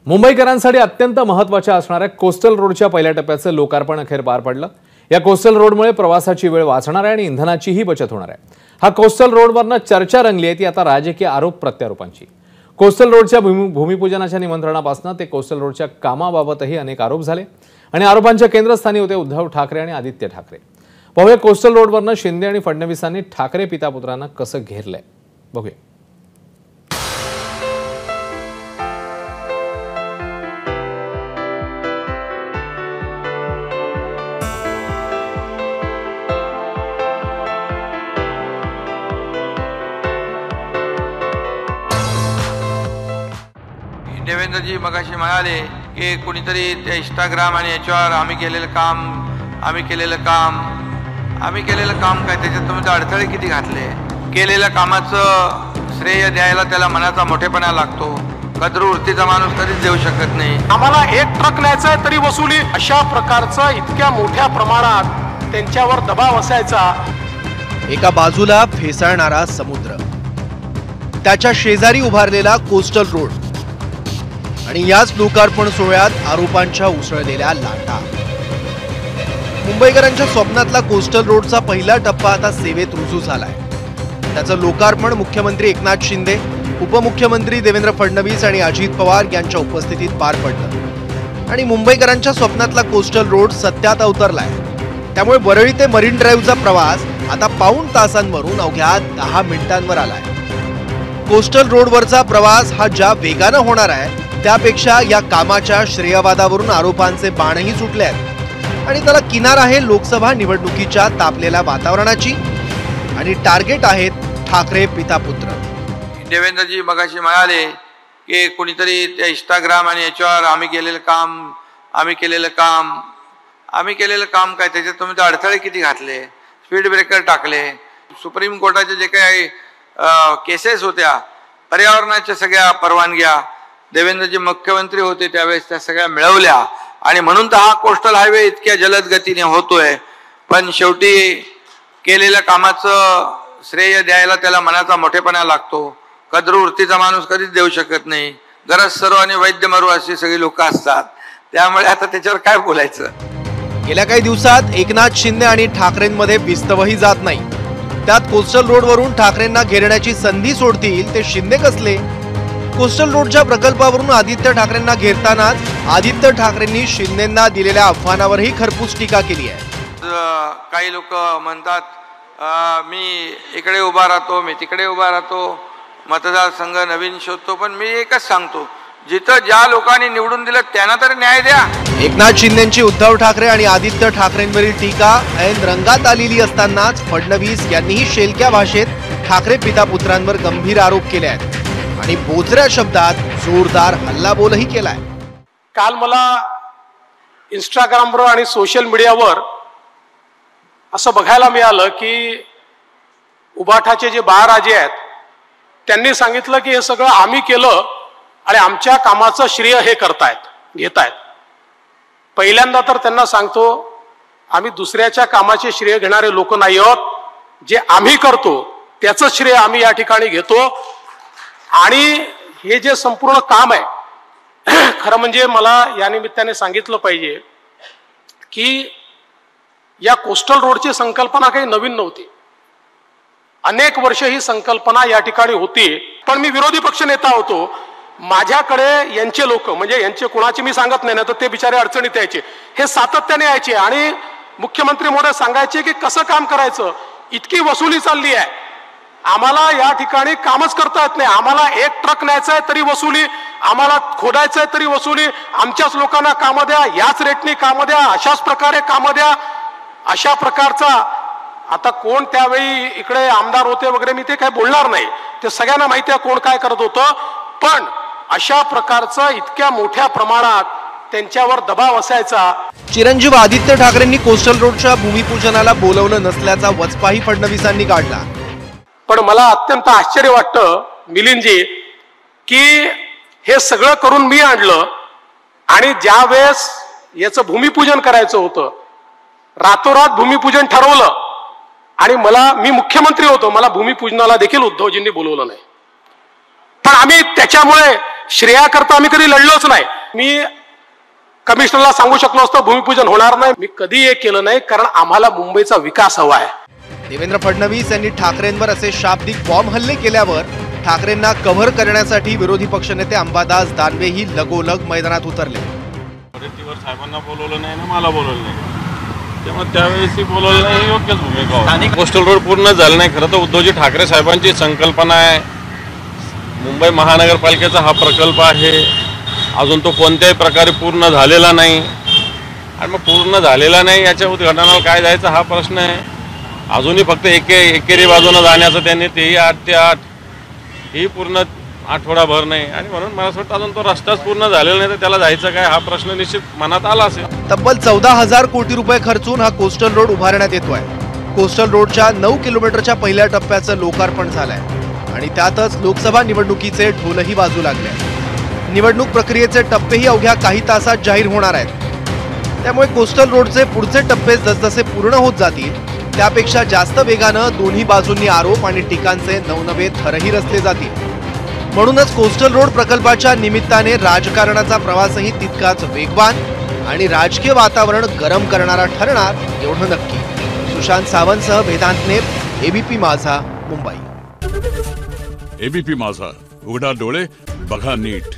मुंबईकरांसाठी अत्यंत महत्त्वाच्या असणाऱ्या कोस्टल रोडच्या पहिल्या टप्प्याचं लोकार्पण अखेर पार पडलं। या कोस्टल रोडमुळे प्रवासाची वेळ वाचणार आहे आणि इंधनाचीही बचत होणार आहे। हा कोस्टल रोडवरनं चर्चा रंगली आहे ती आता राजकीय आरोप प्रत्यारोपांची। कोस्टल रोडच्या भूमिपूजनाच्या निमंत्रणापासून ते कोस्टल रोडच्या कामाबाबतही अनेक आरोप झाले आणि आरोपांच्या केंद्रस्थानी होते उद्धव ठाकरे आणि आदित्य ठाकरे। पाहूया कोस्टल रोडवरनं शिंदे आणि फडणवीसांनी ठाकरे पितापुत्रांना कसं घेरलंय, बघूया। देवेंद्रजी मगाशी म्हणाले की कुणीतरी त्या इंस्टाग्राम आणि याच्यावर आम्ही केलेलं काम काय त्याच्यात तुम्ही अडथळे किती घातले। केलेल्या कामाचं श्रेय द्यायला त्याला मनाचा मोठेपणा लागतो। कद्रवृत्तीचा माणूस कधीच देऊ शकत नाही। आम्हाला एक ट्रक न्यायचा तरी वसुली, अशा प्रकारचा इतक्या मोठ्या प्रमाणात त्यांच्यावर दबाव असायचा। एका बाजूला फेसाळणारा समुद्र, त्याच्या शेजारी उभारलेला कोस्टल रोड आणि याच लोकार्पण सोहळ्यात आरोपांच्या उसळलेल्या लाटा। मुंबईकरांच्या स्वप्नातला कोस्टल रोडचा पहिला टप्पा आता सेवेत रुजू झालाय। त्याचं लोकार्पण मुख्यमंत्री एकनाथ शिंदे, उपमुख्यमंत्री देवेंद्र फडणवीस आणि अजित पवार यांच्या उपस्थितीत पार पडलं आणि मुंबईकरांच्या स्वप्नातला कोस्टल रोड सत्यात अवतरलाय। त्यामुळे वरळी ते मरीन ड्राईव्हचा प्रवास आता पाऊण तासांवरून अवघ्या 10 मिनिटांवर आलाय। कोस्टल रोडवरचा प्रवास हा ज्या वेगानं होणार आहे त्यापेक्षा या कामाच्या श्रेयवादावरून आरोपांचे बाणही सुटले आहेत आणि त्याला किनार आहे लोकसभा निवडणुकीच्या तापलेल्या वातावरणाची आणि टार्गेट आहेत ठाकरे पितापुत्र। देवेंद्रजी मगाशी म्हणाले की कुणीतरी त्या इंस्टाग्राम आणि याच्यावर आम्ही केलेलं काम काय त्याच्यात तुम्ही अडथळे किती घातले। स्पीड ब्रेकर टाकले। सुप्रीम कोर्टाचे जे काही केसेस होत्या, पर्यावरणाच्या सगळ्या परवानग्या देवेंद्रजी मुख्यमंत्री होते त्यावेळेस त्या सगळ्या मिळवल्या आणि म्हणून तर हा कोस्टल हायवे इतक्या जलद गतीने होतोय। पण शेवटी केलेल्या कामाचं श्रेय द्यायला त्याला मनाचा मोठेपणा लागतो। कद्रवृत्तीचा माणूस कधीच देऊ शकत नाही। गरज सर्व आणि वैद्य मरू अशी सगळी लोक असतात, त्यामुळे आता त्याच्यावर काय बोलायचं। गेल्या काही दिवसात एकनाथ शिंदे आणि ठाकरेंमध्ये विस्तवही जात नाही। त्यात कोस्टल रोडवरून ठाकरेंना घेरण्याची संधी सोडतील ते शिंदे कसले। कोस्टल रोडच्या प्रकल्पावरून आदित्य ठाकरेंना घेरतानाच आदित्य ठाकरेंनी शिंदेंना दिलेल्या आव्हानावरही खरपूस टीका केली आहे। काही लोक म्हणतात मी इकडे उभा राहतो, मी तिकडे उभा राहतो, मतदारसंघ नवीन शोधतो, पण मी एकच सांगतो, जिथं ज्या लोकांनी निवडून दिलं त्यांना तर न्याय द्या। एकनाथ शिंदेंची उद्धव ठाकरे आणि आदित्य ठाकरेंवरील टीका ऐन रंगात आलेली असतानाच फडणवीस यांनीही शेलक्या भाषेत ठाकरे पितापुत्रांवर गंभीर आरोप केले आहेत आणि बोचऱ्या शब्दात जोरदार हल्लाबोलही केलाय। काल मला इंस्टाग्रामवर आणि सोशल मीडियावर असं बघायला मिळालं की उबाठाचे जे बाळराजे आहेत त्यांनी सांगितलं की हे सगळं आम्ही केलं आणि आमच्या कामाचं श्रेय हे घेतायत। पहिल्यांदा तर त्यांना सांगतो, आम्ही दुसऱ्याच्या कामाचे श्रेय घेणारे लोक नाही आहोत। जे आम्ही करतो त्याचं श्रेय आम्ही या ठिकाणी घेतो आणि हे जे संपूर्ण काम आहे खरं म्हणजे मला या निमित्ताने सांगितलं पाहिजे की या कोस्टल रोडची संकल्पना काही नवीन नव्हती। अनेक वर्ष ही संकल्पना या ठिकाणी होती, पण मी विरोधी पक्ष नेता होतो। माझ्याकडे यांचे लोक, म्हणजे यांचे कोणाचे मी सांगत नाही ना, तर ते बिचारे अडचणीत यायचे, हे सातत्याने यायचे आणि मुख्यमंत्री महोदय सांगायचे की कसं काम करायचं, इतकी वसुली चालली आहे, आम्हाला या ठिकाणी कामच करता येत नाही। आम्हाला एक ट्रक न्यायचा आहे तरी वसुली, आम्हाला खोदायचं आहे तरी वसुली, आमच्याच लोकांना कामं द्या, याच रेटनी कामं द्या, अशाच प्रकारे कामं द्या। अशा प्रकारचा आता कोण त्यावेळी इकडे आमदार होते वगैरे मी ते काय बोलणार नाही, ते सगळ्यांना माहिती आहे कोण काय करत होतं, पण अशा प्रकारचा इतक्या मोठ्या प्रमाणात त्यांच्यावर दबाव असायचा। चिरंजीव आदित्य ठाकरेंनी कोस्टल रोडच्या भूमिपूजनाला बोलवलं नसल्याचा वचपाही फडणवीसांनी काढला। पण मला अत्यंत आश्चर्य वाटतं मिलिंदजी की हे सगळं करून मी आणलं आणि ज्या वेळेस याचं भूमिपूजन करायचं होतं रातोरात भूमिपूजन ठरवलं आणि मी मुख्यमंत्री होतो, मला भूमिपूजनाला देखील उद्धवजींनी बोलवलं नाही। पण आम्ही त्याच्यामुळे श्रेयाकरता आम्ही कधी लढलोच नाही. मी कमिशनरला सांगू शकलो असतो भूमिपूजन होणार नाही, मी कधी हे केलं नाही, कारण आम्हाला मुंबईचा विकास हवा आहे. देवेंद्र फडणवीस यांनी ठाकरेंवर असे शाब्दिक बॉम्ब हल्ले केल्यावर ठाकरेंना कव्हर करण्यासाठी विरोधी पक्षनेते अंबादास दानवेही लगोलग मैदानात उतरले. साहेबांना बोलवलं नाही ना मला बोलवलं नाही, त्यामुळे त्यावेळेस बोलवलं नाही योग्यच भूमिका. स्थानिक कोस्टल रोड पूर्ण झालं नाही. खरं तर उद्धवजी ठाकरे साहेबांची संकल्पना आहे, मुंबई महानगरपालिकेचा हा प्रकल्प आहे, अजून तो कोणत्याही प्रकारे पूर्ण झालेला नाही. आणि मग पूर्ण झालेला नाही याच्या उद्घाटनाला काय जायचं हा प्रश्न आहे. अजूनही फक्त एकेरी बाजूनं जाण्याचं त्यांनी तेही 8 ते 8 ही पूर्ण आठवडाभर नाही. आणि म्हणून मला असं वाटतं अजून तो रस्ताच पूर्ण झालेला नाही तर त्याला जायचं काय हा प्रश्न निश्चित मनात आला असेल. तब्बल 14,000 कोटी रुपये खर्चून हा कोस्टल रोड उभारण्यात येतोय. कोस्टल रोडच्या 9 किलोमीटरच्या पहिल्या टप्प्याचं लोकार्पण झालंय आणि त्यातच लोकसभा निवडणुकीचे ढोलही वाजू लागले. निवडणूक प्रक्रियेचे टप्पेही अवघ्या काही तासात जाहीर होणार आहेत. त्यामुळे कोस्टल रोडचे पुढचे टप्पे जसजसे पूर्ण होत जातील त्यापेक्षा जास्त वेगानं दोन्ही बाजूंनी आरोप आणि टीकांचे नवनवे थरही रचले जातील. म्हणूनच कोस्टल रोड प्रकल्पाच्या निमित्ताने राजकारणाचा प्रवासही तितकाच वेगवान आणि राजकीय वातावरण गरम करणारा ठरणार एवढं नक्की. सुशांत सावंतसह वेदांत नेप, एबीपी माझा, मुंबई. एबीपी माझा, उघडा डोळे बघा नीट.